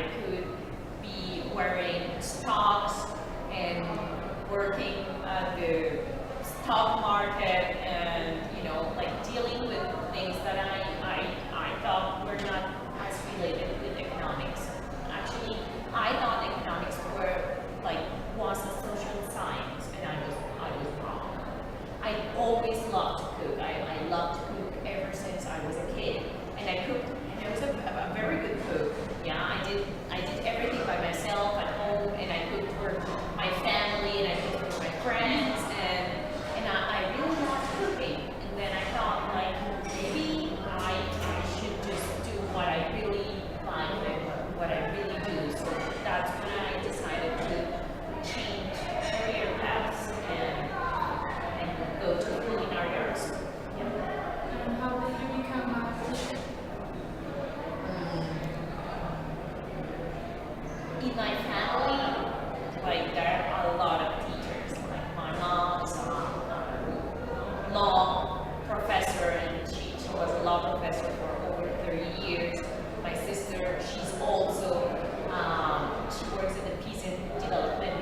I could be wearing stocks and working at the stock market and, like dealing with things that I thought were not as related with economics. Actually, I thought economics was a social science, and I was wrong. I always loved to cook. I loved to cook ever since I was a kid, and I cooked, and I was a very good cook. Yeah, I did everything by myself at home, and I cooked for my family, and I cooked for my friends, and I really loved cooking. And then I thought, maybe I should just do what I really like and what I really do. So that's when I decided to change career paths and go to culinary arts. Yeah. And how did you become a teacher? In my family, there are a lot of teachers. Like my mom is a law professor, and she was a law professor for over 30 years. My sister, she's also, she works in the Peace and Development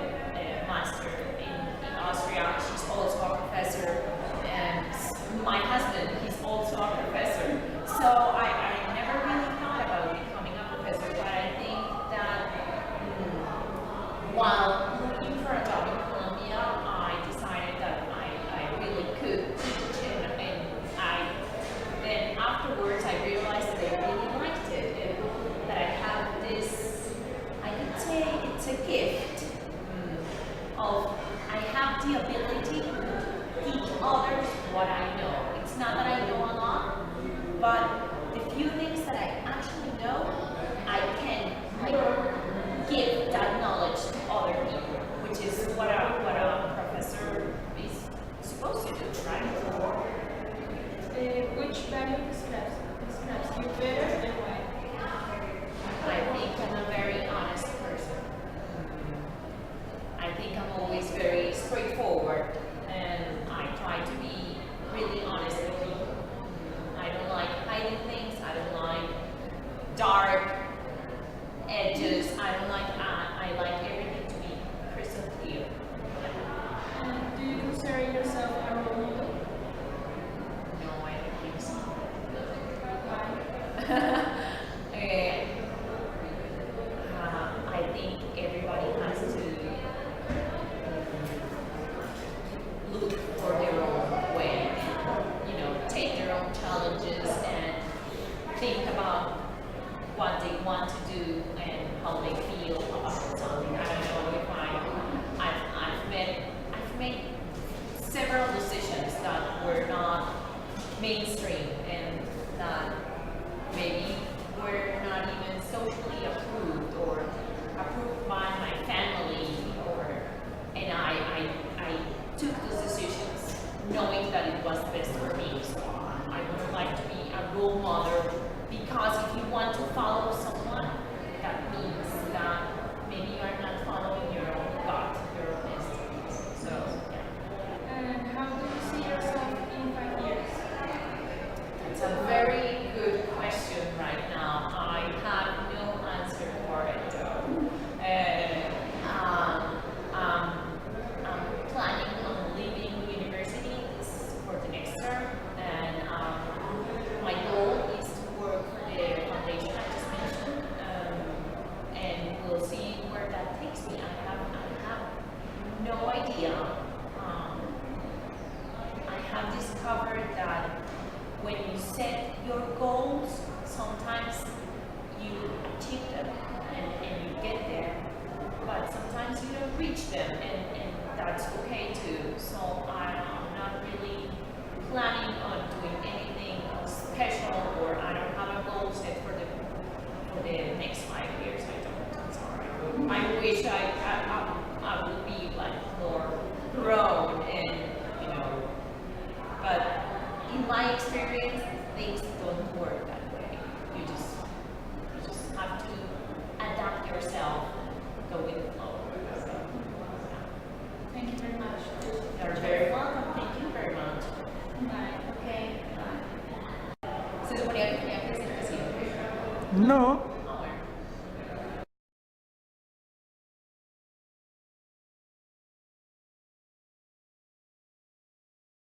Master in Austria. She's also a professor. And my husband, he's also a professor. So I never really thought about becoming a professor, but I think that while looking for a job in Colombia, I decided that I really could teach, and then afterwards I realized that I really liked it, and that I have this, I could say it's a gift of, I have the ability to teach others what I know. It's not that I know a lot, but the few things that I actually know, I can give that knowledge to other people, which is what a professor is supposed to do, right? Which value describes you better and why? I think I'm a very honest person. I think I'm always very straightforward, and I try to be really honest with people. I don't like hiding things. I don't like dark edges. I don't like that. I like everything to be crystal clear. And do you consider yourself a role model? No, I don't think so. Why? I think everybody has to look for their own way, and, take their own challenges and think about what they want to do and how they feel about something. I don't know if I've made several decisions that were not mainstream and that maybe were not even socially approved or approved by my family, and I took those decisions knowing that it was best for me. So I would like to be a role model, because if you want to follow someone, that means that maybe you are not following your own gut, your own instincts. So, yeah. And how do you see yourself in 5 years? It's a very good question right now. I have no answer for it though. I'm planning on leaving university for the next term, and my goal is to work for the foundation I just mentioned, and we'll see where that takes me. I have no idea. I have discovered that when you set your goals, sometimes you achieve them and you get there, but sometimes you don't reach them, and that's okay too. So I'm not really planning on doing anything special, or I don't have a goal set for the next 5 years. I don't. I'm sorry. I wish I would be more grown, and but in my experience, things don't work that way. You just have to adapt yourself, go with the flow. So, yeah. Thank you very much. You're very welcome. Thank you very much. Bye. Okay. Bye. ¿Se suponía que tenía presentación? No.